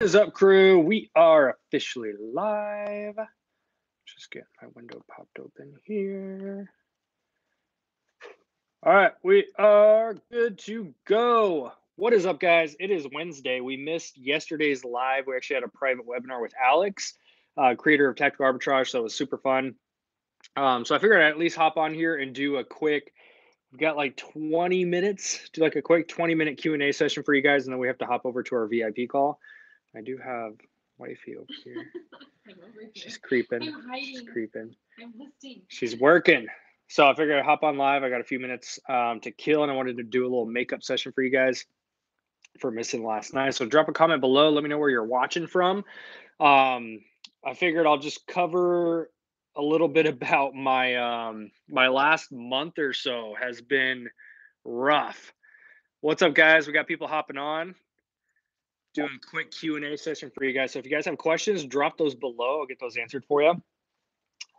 What is up, crew? We are officially live. Just get my window popped open here. All right, we are good to go. What is up, guys? It is Wednesday. We missed yesterday's live. We actually had a private webinar with Alex, creator of Tactical Arbitrage, so it was super fun. So I figured I'd at least hop on here and do a quick. We've got like 20 minutes. Do like a quick 20-minute Q&A session for you guys, and then we have to hop over to our VIP call. I do have wifey over here. She's creeping. She's creeping. I'm listening. She's working. So I figured I'd hop on live. I got a few minutes to kill, and I wanted to do a little makeup session for you guys for missing last night. So drop a comment below. Let me know where you're watching from. I figured I'll just cover a little bit about my my last month or so has been rough. What's up, guys? We got people hopping on. Doing a quick Q&A session for you guys. So if you guys have questions, drop those below. I'll get those answered for you.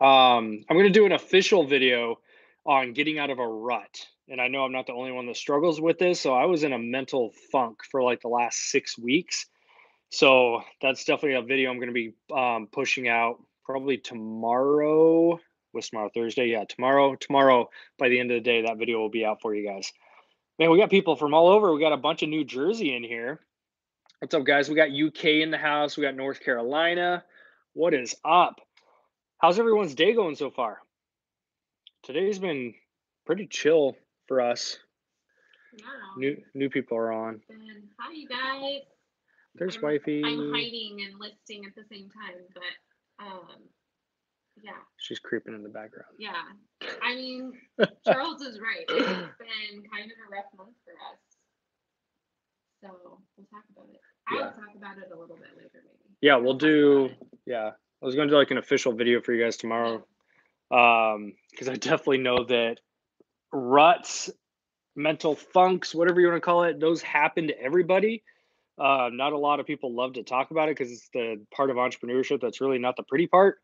I'm going to do an official video on getting out of a rut. And I know I'm not the only one that struggles with this. So I was in a mental funk for like the last 6 weeks. So that's definitely a video I'm going to be pushing out probably tomorrow. What's tomorrow? Thursday? Yeah, tomorrow. Tomorrow, by the end of the day, that video will be out for you guys. Man, we got people from all over. We got a bunch of New Jersey in here. What's up, guys? We got UK in the house. We got North Carolina. What is up? How's everyone's day going so far? Today's been pretty chill for us. Yeah. New people are on. Hi, you guys. There's wifey. I'm hiding and listing at the same time, but yeah. She's creeping in the background. Yeah. I mean, Charles is right. It's been kind of a rough month for us. So we'll talk about it. I'll talk about it a little bit later, maybe. Yeah, we'll do. Yeah, I was going to do like an official video for you guys tomorrow, because I definitely know that ruts, mental funks, whatever you want to call it, those happen to everybody. Not a lot of people love to talk about it because it's the part of entrepreneurship that's really not the pretty part,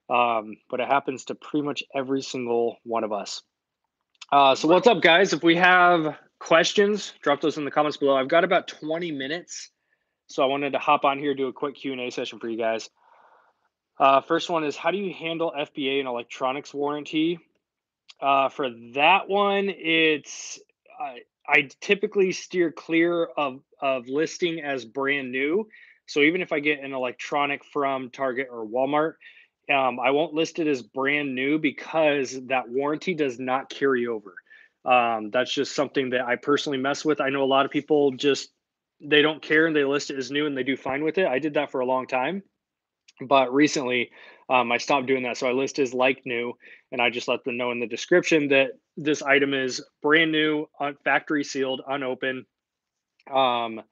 but it happens to pretty much every single one of us. So what's up, guys? If we have questions, drop those in the comments below. I've got about 20 minutes. So I wanted to hop on here, do a quick Q&A session for you guys. First one is, how do you handle FBA and electronics warranty? For that one, it's I typically steer clear of listing as brand new. So even if I get an electronic from Target or Walmart, I won't list it as brand new because that warranty does not carry over. That's just something that I personally mess with. I know a lot of people they don't care and they list it as new and they do fine with it. I did that for a long time, but recently I stopped doing that. So I list as like new, and I just let them know in the description that this item is brand new, factory sealed, unopened. And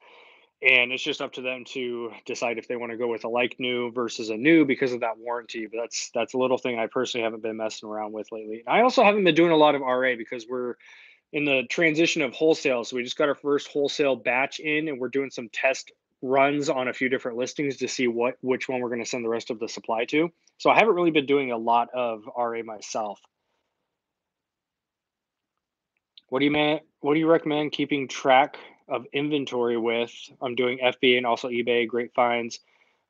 it's just up to them to decide if they want to go with a like new versus a new because of that warranty. But that's a little thing I personally haven't been messing around with lately. I also haven't been doing a lot of RA because we're in the transition of wholesale. So we just got our first wholesale batch in, and we're doing some test runs on a few different listings to see which one we're going to send the rest of the supply to. So I haven't really been doing a lot of RA myself. What do you recommend keeping track of inventory with? I'm doing FBA and also eBay, great finds.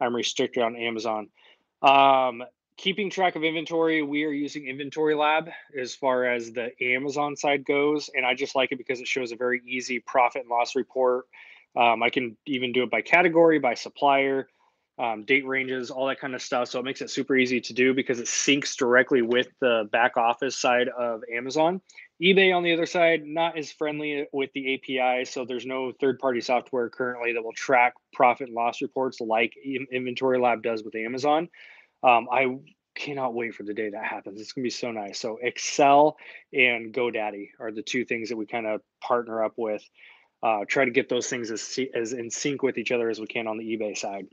I'm restricted on Amazon. Keeping track of inventory, we are using Inventory Lab as far as the Amazon side goes, and I just like it because it shows a very easy profit and loss report. I can even do it by category, by supplier, date ranges, all that kind of stuff. So it makes it super easy to do because it syncs directly with the back office side of Amazon. eBay, on the other side, not as friendly with the API, so there's no third-party software currently that will track profit and loss reports like Inventory Lab does with Amazon. I cannot wait for the day that happens. It's going to be so nice. So Excel and GoDaddy are the two things that we kind of partner up with. Try to get those things as in sync with each other as we can on the eBay side.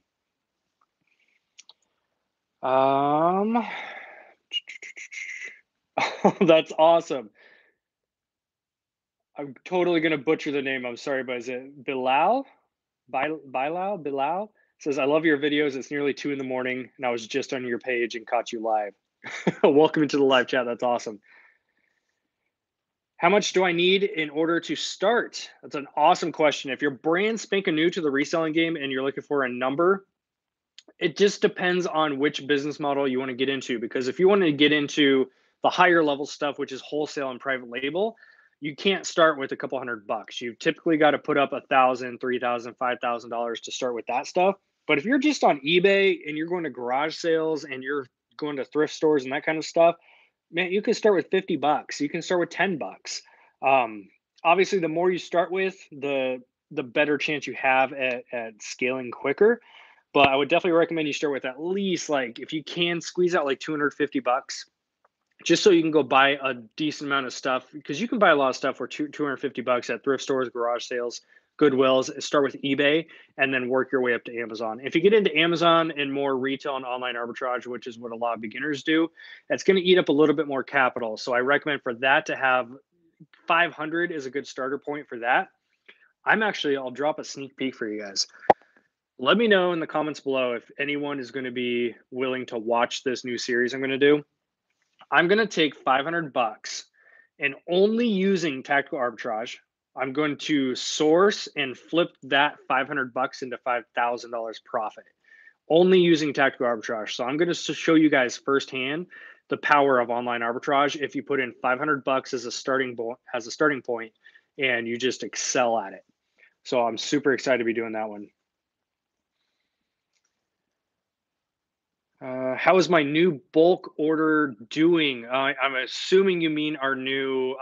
That's awesome. I'm totally going to butcher the name. I'm sorry, but is it Bilal? Bilal says, I love your videos. It's nearly 2 a.m. and I was just on your page and caught you live. Welcome into the live chat. That's awesome. How much do I need in order to start? That's an awesome question. If you're brand spanking new to the reselling game and you're looking for a number, it just depends on which business model you want to get into. Because if you want to get into the higher level stuff, which is wholesale and private label, you can't start with a couple $100. You've typically got to put up $1,000, $3,000, $5,000 to start with that stuff. But if you're just on eBay and you're going to garage sales and you're going to thrift stores and that kind of stuff, man, you can start with $50. You can start with $10. Obviously, the more you start with, the better chance you have at scaling quicker. But I would definitely recommend you start with at least, like, if you can squeeze out like $250, just so you can go buy a decent amount of stuff, because you can buy a lot of stuff for $250 at thrift stores, garage sales, Goodwills. Start with eBay and then work your way up to Amazon. If you get into Amazon and more retail and online arbitrage, which is what a lot of beginners do, that's going to eat up a little bit more capital. So I recommend for that to have 500 is a good starter point for that. I'll drop a sneak peek for you guys. Let me know in the comments below if anyone is going to be willing to watch this new series I'm going to do. I'm going to take $500 and only using tactical arbitrage, I'm going to source and flip that $500 into $5,000 profit, only using tactical arbitrage. So I'm going to show you guys firsthand the power of online arbitrage if you put in $500 as a starting point and you just excel at it. So I'm super excited to be doing that one. How is my new bulk order doing? I'm assuming you mean our new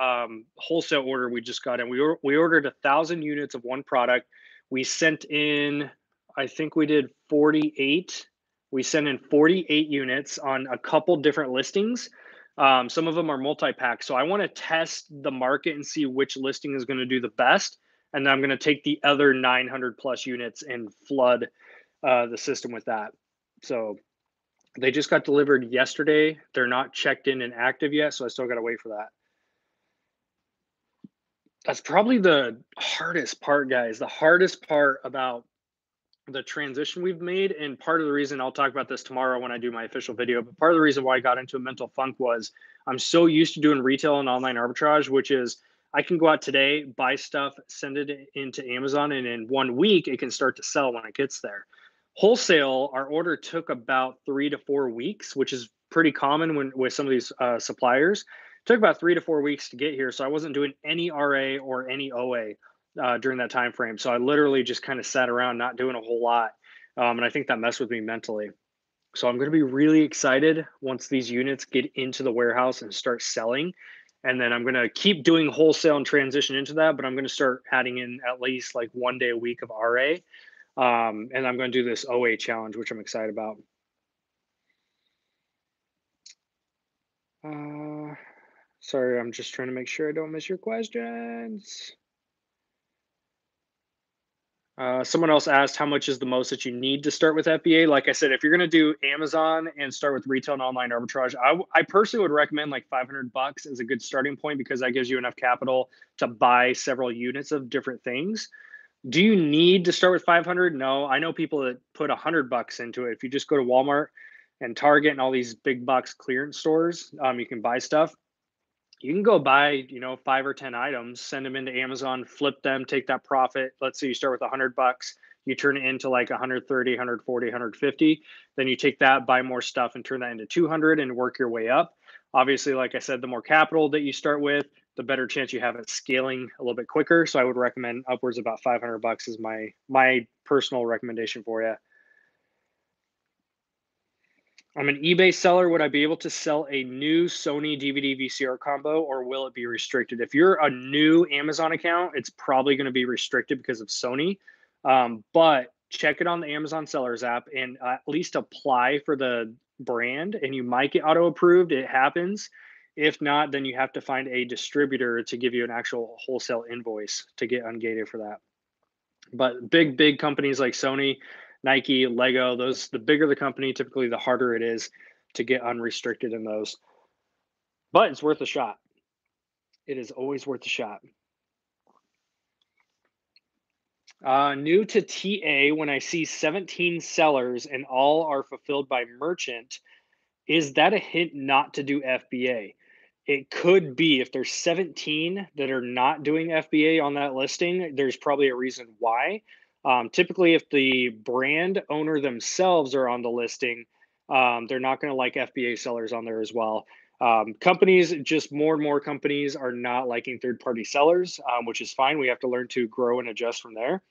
wholesale order we just got in. We ordered 1,000 units of one product. We sent in, I think we did 48. We sent in 48 units on a couple different listings. Some of them are multi-pack. So I want to test the market and see which listing is going to do the best. And then I'm going to take the other 900 plus units and flood the system with that. So they just got delivered yesterday. They're not checked in and active yet, so I still got to wait for that. That's probably the hardest part, guys. The hardest part about the transition we've made, and part of the reason I'll talk about this tomorrow when I do my official video, but part of the reason why I got into a mental funk was I'm so used to doing retail and online arbitrage, which is I can go out today, buy stuff, send it into Amazon, and in 1 week, it can start to sell when it gets there. Wholesale, our order took about 3 to 4 weeks, which is pretty common with some of these suppliers. It took about 3 to 4 weeks to get here, so I wasn't doing any RA or any OA during that time frame. So I literally just kind of sat around not doing a whole lot, and I think that messed with me mentally. So I'm going to be really excited once these units get into the warehouse and start selling. And then I'm going to keep doing wholesale and transition into that, but I'm going to start adding in at least like 1 day a week of RA. And I'm going to do this OA challenge, which I'm excited about. Sorry, I'm just trying to make sure I don't miss your questions. Someone else asked, how much is the most that you need to start with FBA? Like I said, if you're going to do Amazon and start with retail and online arbitrage, I personally would recommend like $500 as a good starting point, because that gives you enough capital to buy several units of different things. Do you need to start with 500? No, I know people that put $100 into it. If you just go to Walmart and Target and all these big box clearance stores, you can buy stuff. You can go buy, 5 or 10 items, send them into Amazon, flip them, take that profit. Let's say you start with $100, you turn it into like 130, 140, 150. Then you take that, buy more stuff, and turn that into 200 and work your way up. Obviously, like I said, the more capital that you start with, the better chance you have at scaling a little bit quicker. So I would recommend upwards of about $500 is my personal recommendation for you. I'm an eBay seller. Would I be able to sell a new Sony DVD VCR combo, or will it be restricted? If you're a new Amazon account, it's probably going to be restricted because of Sony. But check it on the Amazon Sellers app and at least apply for the brand, and you might get auto approved. It happens. If not, then you have to find a distributor to give you an actual wholesale invoice to get ungated for that. But big companies like Sony, Nike, Lego, the bigger the company, typically the harder it is to get unrestricted in those. But it's worth a shot. It is always worth a shot. New to TA, when I see 17 sellers and all are fulfilled by merchant, is that a hint not to do FBA? it could be if there's 17 that are not doing FBA on that listing, there's probably a reason why. Typically, if the brand owner themselves are on the listing, they're not going to like FBA sellers on there as well. Companies, just more and more companies are not liking third-party sellers, which is fine. We have to learn to grow and adjust from there.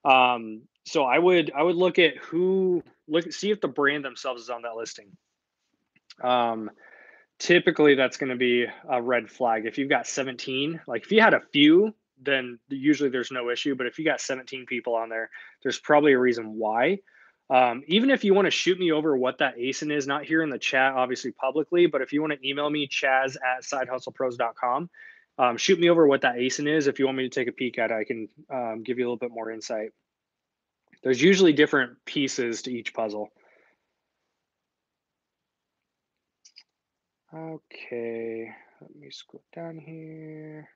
So I would look at see if the brand themselves is on that listing. Typically that's going to be a red flag. If you've got 17, like if you had a few, then usually there's no issue. But if you got 17 people on there, there's probably a reason why. Even if you want to shoot me over what that ASIN is, not here in the chat, obviously publicly, but if you want to email me, chaz@sidehustlepros.com, shoot me over what that ASIN is. If you want me to take a peek at it, I can give you a little bit more insight. There's usually different pieces to each puzzle. Okay, let me scroll down here.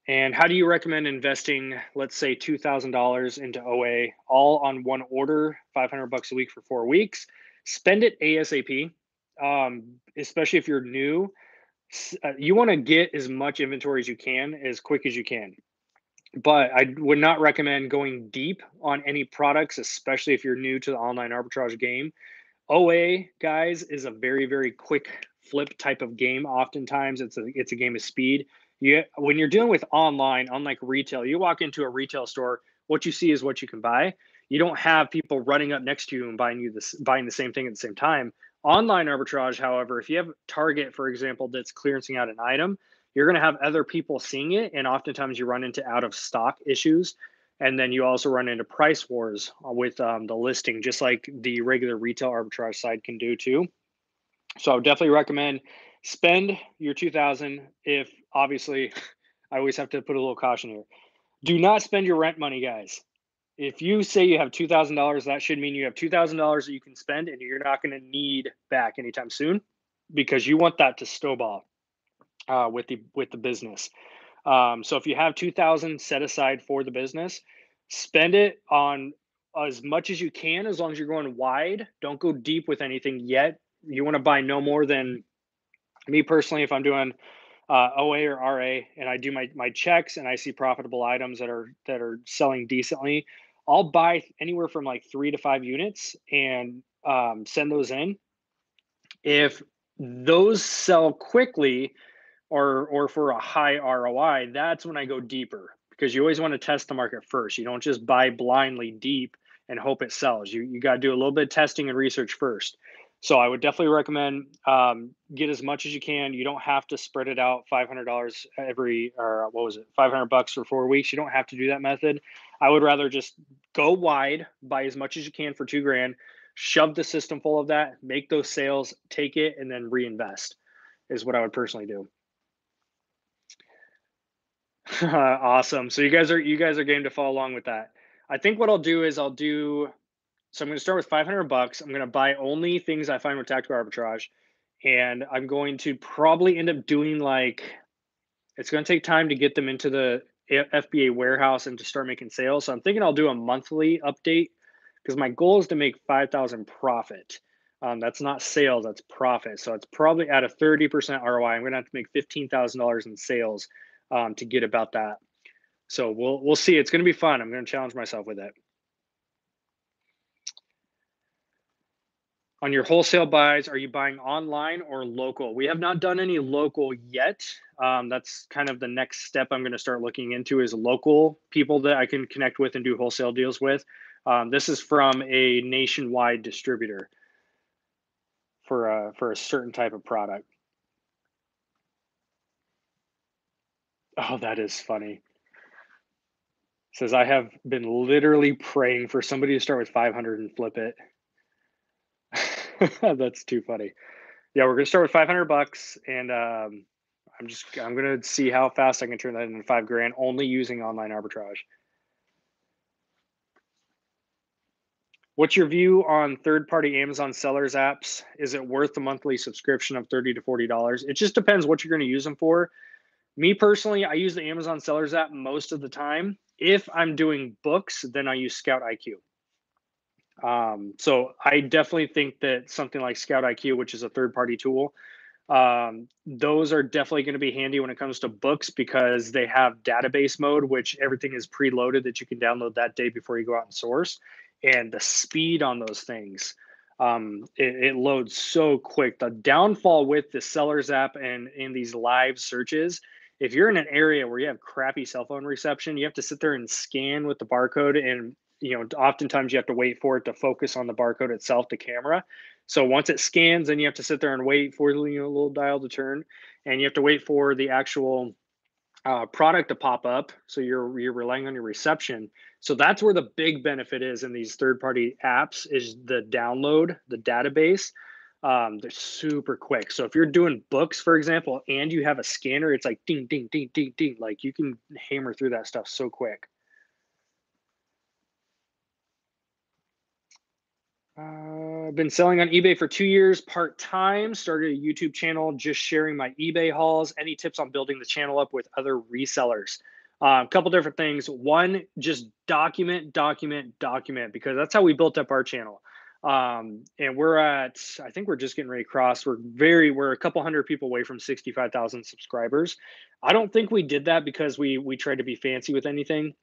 And how do you recommend investing, let's say $2,000 into OA, all on one order, $500 a week for 4 weeks? Spend it ASAP, especially if you're new. You want to get as much inventory as you can, as quick as you can. But I would not recommend going deep on any products, especially if you're new to the online arbitrage game. OA, guys, is a very, very quick flip type of game. Oftentimes, it's a game of speed. When you're dealing with online, unlike retail, you walk into a retail store, what you see is what you can buy. You don't have people running up next to you and buying the same thing at the same time. Online arbitrage, however, if you have Target, for example, that's clearancing out an item, you're going to have other people seeing it, and oftentimes you run into out of stock issues. And then you also run into price wars with the listing, just like the regular retail arbitrage side can do too. So I would definitely recommend spend your 2,000. If obviously, I always have to put a little caution here. Do not spend your rent money, guys. If you say you have $2,000, that should mean you have $2,000 that you can spend, and you're not going to need back anytime soon, because you want that to snowball with the business. So if you have 2,000 set aside for the business, spend it on as much as you can, as long as you're going wide. Don't go deep with anything yet. You want to buy no more than, me personally, if I'm doing OA or RA and I do my checks and I see profitable items that are selling decently, I'll buy anywhere from like 3 to 5 units and send those in. If those sell quickly, or for a high ROI, that's when I go deeper, because you always want to test the market first. You don't just buy blindly deep and hope it sells. You got to do a little bit of testing and research first. So I would definitely recommend get as much as you can. You don't have to spread it out $500 $500 for 4 weeks. You don't have to do that method. I would rather just go wide, buy as much as you can for $2,000, shove the system full of that, make those sales, take it, and then reinvest is what I would personally do. Awesome. So you guys are game to follow along with that. I think what I'll do is so I'm going to start with $500. I'm going to buy only things I find with tactical arbitrage, and I'm going to probably end up doing it's going to take time to get them into the FBA warehouse and to start making sales. So I'm thinking I'll do a monthly update, because my goal is to make 5,000 profit. That's not sales, that's profit. So it's probably at a 30% ROI. I'm going to have to make $15,000 in sales to get about that. So we'll see. It's going to be fun. I'm going to challenge myself with it. On your wholesale buys, are you buying online or local? We have not done any local yet. That's kind of the next step I'm going to start looking into, is local people that I can connect with and do wholesale deals with. This is from a nationwide distributor for a certain type of product. Oh, that is funny. Says, I have been literally praying for somebody to start with 500 and flip it. That's too funny. Yeah, we're gonna start with $500, and I'm gonna see how fast I can turn that into $5,000 only using online arbitrage. What's your view on third-party Amazon sellers apps? Is it worth the monthly subscription of $30 to $40? It just depends what you're going to use them for. Me personally, I use the Amazon sellers app most of the time. If I'm doing books, then I use Scout IQ. So I definitely think that something like Scout IQ, which is a third-party tool, those are definitely going to be handy when it comes to books because they have database mode, which everything is preloaded that you can download that day before you go out and source. And the speed on those things, it loads so quick. The downfall with the Sellers app and in these live searches, if you're in an area where you have crappy cell phone reception, you have to sit there and scan with the barcode, and oftentimes you have to wait for it to focus on the barcode itself, the camera. So once it scans, then you have to sit there and wait for the little dial to turn, and you have to wait for the actual product to pop up. So you're relying on your reception. So that's where the big benefit is in these third-party apps is the download, the database. They're super quick. So if you're doing books, for example, and you have a scanner, it's like ding, ding, ding, ding, ding. Like you can hammer through that stuff so quick. I've been selling on eBay for 2 years part-time, started a YouTube channel, just sharing my eBay hauls. Any tips on building the channel up with other resellers? A couple different things. One, just document, because that's how we built up our channel. And I think we're just getting ready to cross. We're a couple hundred people away from 65,000 subscribers. I don't think we did that because we tried to be fancy with anything.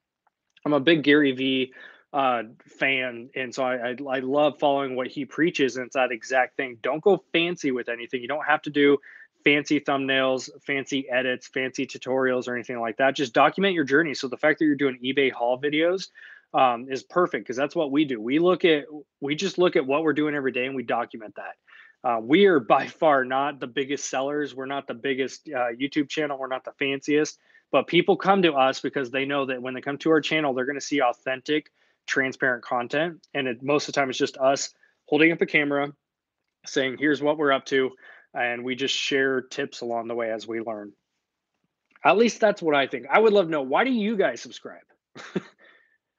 I'm a big Gary V fan, and so I love following what he preaches, and it's that exact thing. Don't go fancy with anything. You don't have to do fancy thumbnails, fancy edits, fancy tutorials, or anything like that. Just document your journey. So the fact that you're doing eBay haul videos is perfect because that's what we do. We just look at what we're doing every day and we document that. We are by far not the biggest sellers. We're not the biggest YouTube channel. We're not the fanciest. But people come to us because they know that when they come to our channel, they're going to see authentic, transparent content. And most of the time, it's just us holding up a camera, saying, here's what we're up to. And we just share tips along the way as we learn. At least that's what I think. I would love to know, why do you guys subscribe?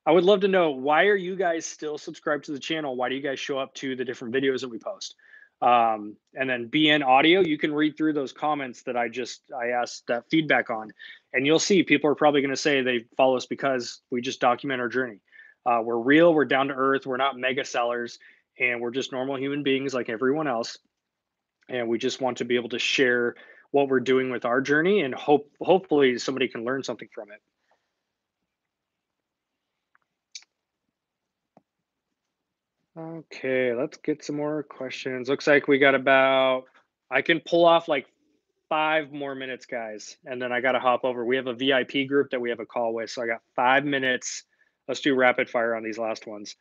I would love to know, why are you guys still subscribed to the channel? Why do you guys show up to the different videos that we post? And then BN Audio, you can read through those comments that I asked that feedback on, and you'll see people are probably going to say they follow us because we just document our journey. We're real, we're down to earth, we're not mega sellers, and we're just normal human beings like everyone else. And we just want to be able to share what we're doing with our journey, and hopefully somebody can learn something from it. Okay, let's get some more questions. Looks like we got I can pull off like 5 more minutes, guys, and then I got to hop over. We have a VIP group that we have a call with, so I got 5 minutes. Let's do rapid fire on these last ones.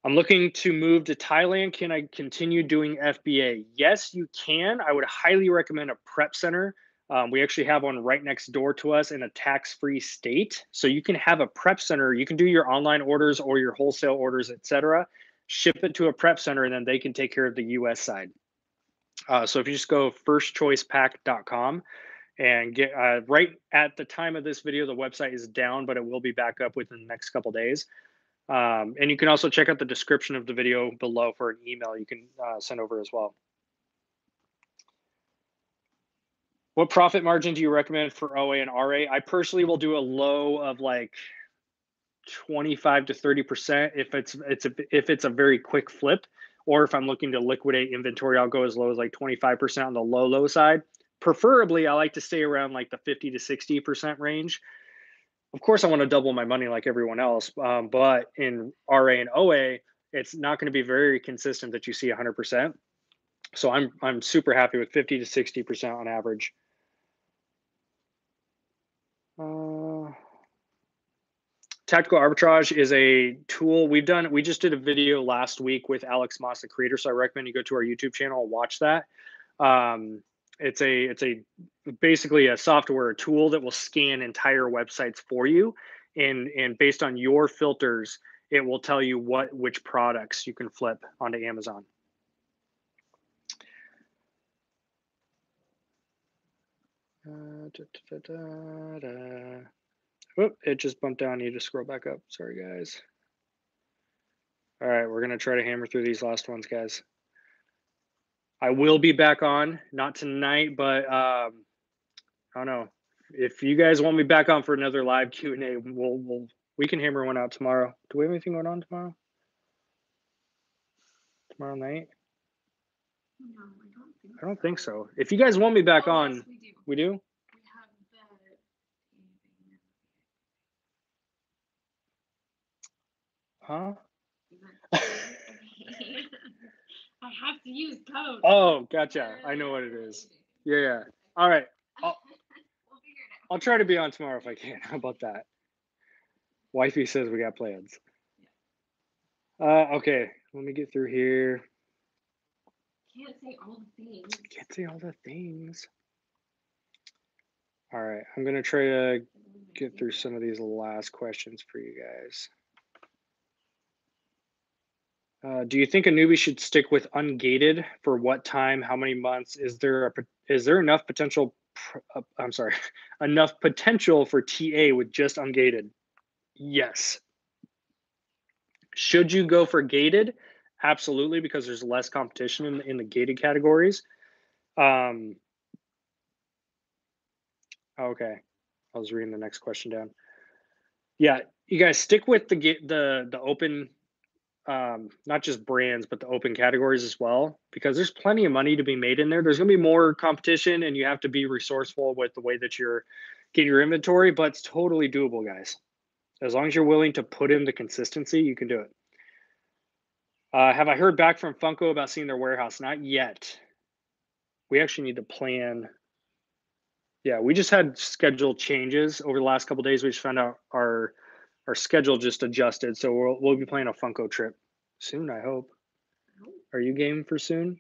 I'm looking to move to Thailand. Can I continue doing FBA? Yes, you can. I would highly recommend a prep center. We actually have one right next door to us in a tax-free state. So you can have a prep center. You can do your online orders or your wholesale orders, etc. Ship it to a prep center, and then they can take care of the US side. So if you just go firstchoicepack.com and get right at the time of this video, the website is down, but it will be back up within the next couple days. And you can also check out the description of the video below for an email you can send over as well. What profit margin do you recommend for OA and RA? I personally will do a low of like 25 to 30% if it's a very quick flip, or if I'm looking to liquidate inventory, I'll go as low as like 25% on the low side. Preferably, I like to stay around like the 50 to 60% range. Of course, I want to double my money like everyone else, but in RA and OA, it's not going to be very consistent that you see 100%. So I'm super happy with 50 to 60% on average. Tactical arbitrage is a tool we just did a video last week with Alex Moss, the creator. So I recommend you go to our YouTube channel and watch that. It's basically a software tool that will scan entire websites for you, and based on your filters, it will tell you which products you can flip onto Amazon. Whoop, it just bumped down. You need to scroll back up. Sorry, guys. All right, we're going to try to hammer through these last ones, guys. I will be back on, not tonight, but I don't know. If you guys want me back on for another live Q&A, We can hammer one out tomorrow. Do we have anything going on tomorrow? Tomorrow night? No, I don't think so. If you guys want me back on, yes, we do. we do? We have Huh? I have to use code. Oh, gotcha. I know what it is. Yeah. All right. We'll figure it out. I'll try to be on tomorrow if I can. How about that? Wifey says we got plans. Okay. Let me get through here. Can't say all the things. Can't say all the things. All right. I'm going to try to get through some of these last questions for you guys. Do you think a newbie should stick with ungated for what time? How many months? Is there enough potential? Enough potential for TA with just ungated? Yes. Should you go for gated? Absolutely, because there's less competition in the gated categories. Okay, I was reading the next question down. Yeah, you guys stick with the open. Not just brands, but the open categories as well, because there's plenty of money to be made in there. There's going to be more competition, and you have to be resourceful with the way that you're getting your inventory, but it's totally doable, guys. As long as you're willing to put in the consistency, you can do it. Have I heard back from Funko about seeing their warehouse? Not yet. We actually need to plan. Yeah, we just had schedule changes over the last couple of days. We just found out our schedule just adjusted, so we'll be planning a Funko trip soon, I hope. Are you game for soon?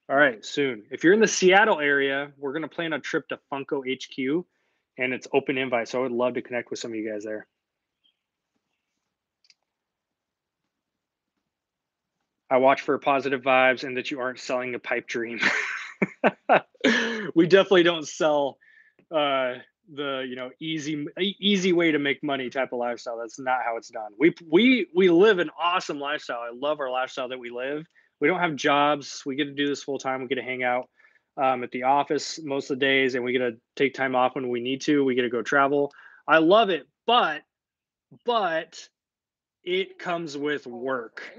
All right, soon. If you're in the Seattle area, we're going to plan a trip to Funko HQ, and it's open invite, so I would love to connect with some of you guys there. I watch for positive vibes and that you aren't selling a pipe dream. We definitely don't sell the easy way to make money type of lifestyle. That's not how it's done. We live an awesome lifestyle. I love our lifestyle that we live. We don't have jobs. We get to do this full time. We get to hang out at the office most of the days, and we get to take time off when we need to. We get to go travel. I love it, but it comes with work.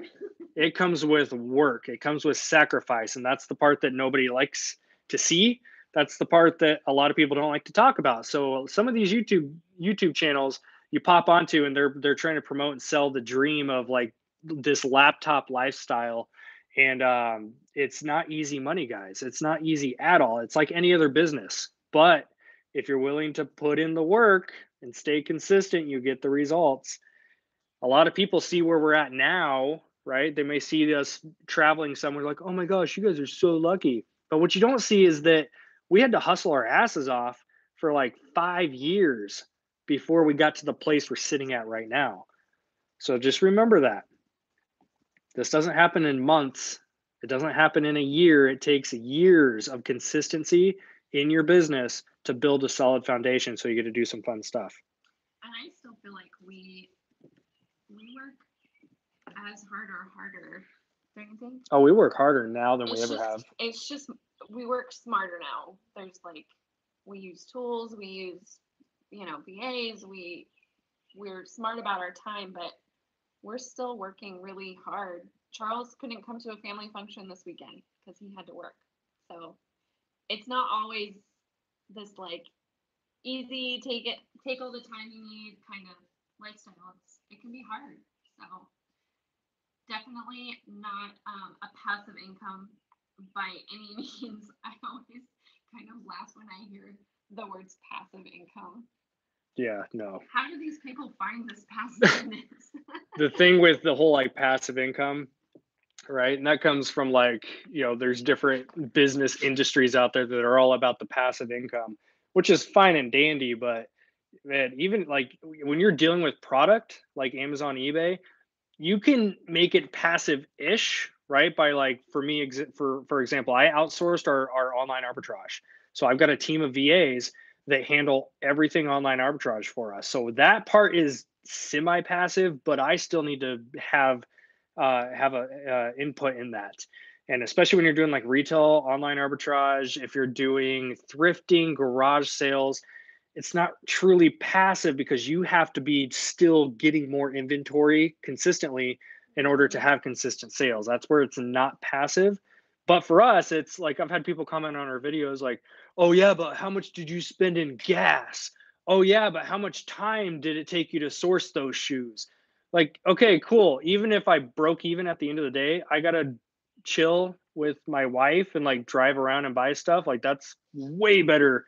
It comes with work. It comes with sacrifice, and that's the part that nobody likes to see. That's the part that a lot of people don't like to talk about. So some of these YouTube channels you pop onto, and they're trying to promote and sell the dream of like this laptop lifestyle, and it's not easy money, guys. It's not easy at all. It's like any other business, but if you're willing to put in the work and stay consistent, you get the results. A lot of people see where we're at now, right? They may see us traveling somewhere like, oh my gosh, you guys are so lucky. But what you don't see is that we had to hustle our asses off for like 5 years before we got to the place we're sitting at right now. So just remember that. This doesn't happen in months. It doesn't happen in a year. It takes years of consistency in your business to build a solid foundation so you get to do some fun stuff. And I still feel like we work as hard or harder. Don't you think? Oh, we work harder now than we ever have. It's just we work smarter now. There's like we use tools, we use VAs, we're smart about our time, but we're still working really hard. Charles couldn't come to a family function this weekend because he had to work. So it's not always this like easy, take all the time you need kind of lifestyle. It can be hard. So definitely not a passive income by any means. I always kind of laugh when I hear the words passive income. Yeah, no. How do these people find this passiveness? The thing with the whole like passive income, right? And that comes from like, there's different business industries out there that are all about the passive income, which is fine and dandy. But man, even like when you're dealing with product like Amazon, eBay, you can make it passive-ish, right? By like, for me, for example, I outsourced our online arbitrage. So I've got a team of VAs that handle everything online arbitrage for us. So that part is semi-passive, but I still need to have a input in that. And especially when you're doing like retail online arbitrage, if you're doing thrifting, garage sales, it's not truly passive because you have to be still getting more inventory consistently in order to have consistent sales. That's where it's not passive. But for us, it's like I've had people comment on our videos like, oh, yeah, but how much did you spend in gas? Oh, yeah, but how much time did it take you to source those shoes? Like, okay, cool. Even if I broke even at the end of the day, I got to chill with my wife and like drive around and buy stuff. Like, that's way better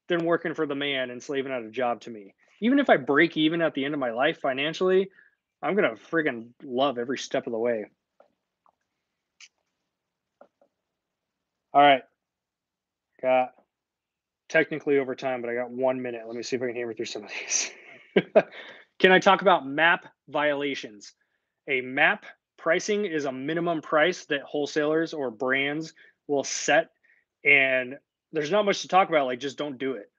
than working for the man and slaving at a job to me. Even if I break even at the end of my life financially, I'm gonna friggin' love every step of the way. All right, got technically over time, but I got 1 minute. Let me see if I can hammer through some of these. Can I talk about MAP violations? A MAP pricing is a minimum price that wholesalers or brands will set, and there's not much to talk about. Like, just don't do it.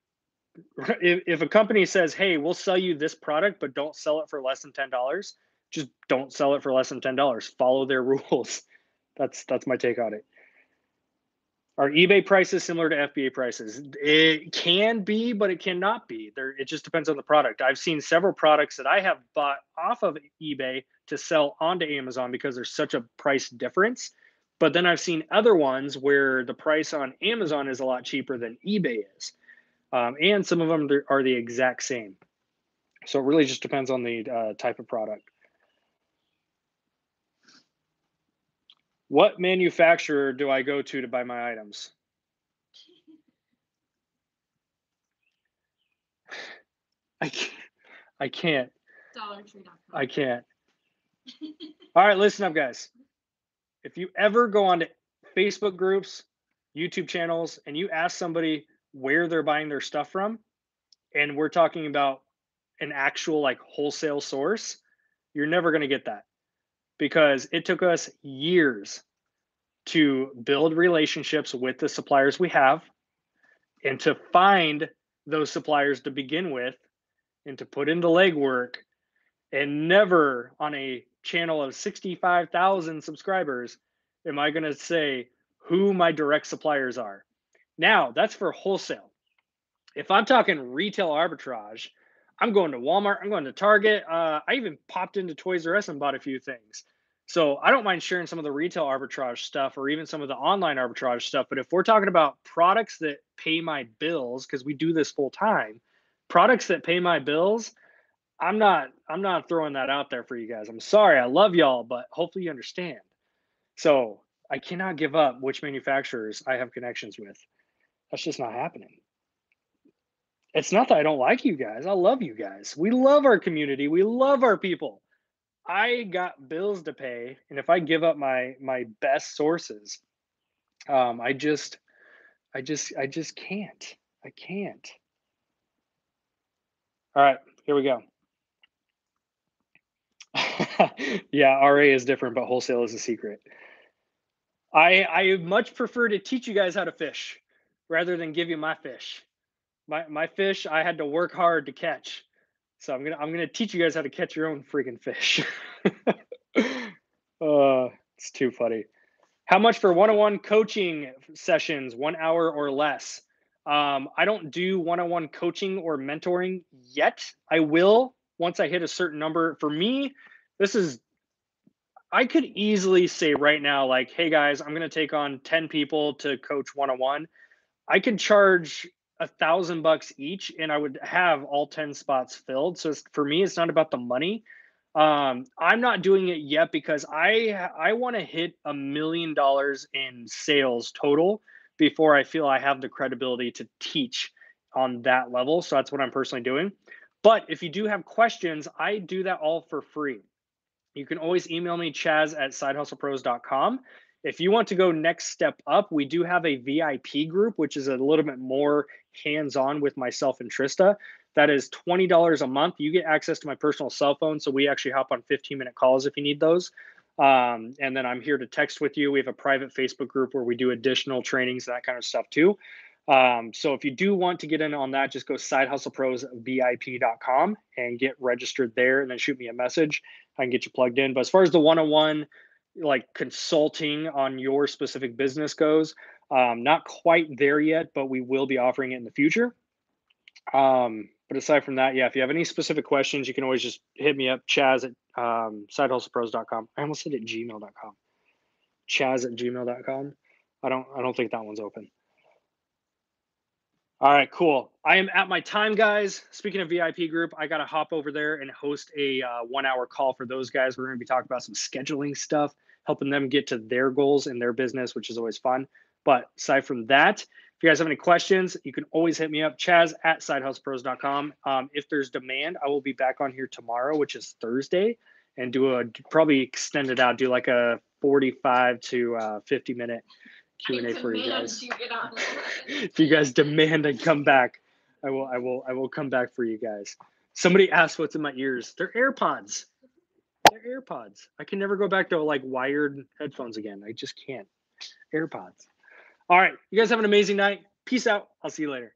If a company says, "Hey, we'll sell you this product, but don't sell it for less than $10," just don't sell it for less than $10. Follow their rules. That's my take on it. Are eBay prices similar to FBA prices? It can be, but it cannot be. It just depends on the product. I've seen several products that I have bought off of eBay to sell onto Amazon because there's such a price difference. But then I've seen other ones where the price on Amazon is a lot cheaper than eBay is. And some of them are the exact same. So it really just depends on the type of product. What manufacturer do I go to buy my items? I can't. I can't. DollarTree.com. I can't. All right, listen up, guys. If you ever go onto Facebook groups, YouTube channels, and you ask somebody where they're buying their stuff from, and we're talking about an actual like wholesale source, you're never going to get that because it took us years to build relationships with the suppliers we have and to find those suppliers to begin with and to put in the legwork. And never on a channel of 65,000 subscribers am I going to say who my direct suppliers are. Now, that's for wholesale. If I'm talking retail arbitrage, I'm going to Walmart, I'm going to Target. I even popped into Toys R Us and bought a few things. So I don't mind sharing some of the retail arbitrage stuff or even some of the online arbitrage stuff. But if we're talking about products that pay my bills, because we do this full time, products that pay my bills, I'm not throwing that out there for you guys. I'm sorry. I love y'all, but hopefully you understand. So I cannot give up which manufacturers I have connections with. That's just not happening. It's not that I don't like you guys. I love you guys. We love our community. We love our people. I got bills to pay, and if I give up my best sources, I just can't. I can't. All right, here we go. Yeah, RA is different, but wholesale is a secret. I much prefer to teach you guys how to fish rather than give you my fish. My fish I had to work hard to catch. So I'm gonna teach you guys how to catch your own freaking fish. It's too funny. How much for one-on-one coaching sessions, 1 hour or less? I don't do one-on-one coaching or mentoring yet. I will once I hit a certain number. For me, I could easily say right now, like, hey guys, I'm gonna take on 10 people to coach one-on-one. I could charge $1,000 each and I would have all 10 spots filled. So for me, it's not about the money. I'm not doing it yet because I want to hit $1 million in sales total before I feel I have the credibility to teach on that level. So that's what I'm personally doing. But if you do have questions, I do that all for free. You can always email me, chaz@sidehustlepros.com. If you want to go next step up, we do have a VIP group, which is a little bit more hands-on with myself and Trista. That is $20 a month. You get access to my personal cell phone, so we actually hop on 15-minute calls if you need those. And then I'm here to text with you. We have a private Facebook group where we do additional trainings, that kind of stuff too. So if you do want to get in on that, just go sidehustleprosvip.com and get registered there and then shoot me a message. I can get you plugged in. But as far as the one-on-one, like consulting on your specific business goes, not quite there yet, but we will be offering it in the future. But aside from that, yeah, if you have any specific questions, you can always just hit me up, Chaz at sidehustlepros.com. I almost said at gmail.com. Chaz at gmail.com. I don't think that one's open. All right, cool. I am at my time, guys. Speaking of VIP group, I got to hop over there and host a 1 hour call for those guys. We're going to be talking about some scheduling stuff, helping them get to their goals in their business, which is always fun. But aside from that, if you guys have any questions, you can always hit me up, Chaz at sidehustlepros.com. If there's demand, I will be back on here tomorrow, which is Thursday, and probably extend it out, do like a 45 to 50-minute Q&A for you guys. If you guys demand I come back, I will come back for you guys. Somebody asked what's in my ears. They're AirPods. They're AirPods. I can never go back to like wired headphones again. I just can't. AirPods. All right. You guys have an amazing night. Peace out. I'll see you later.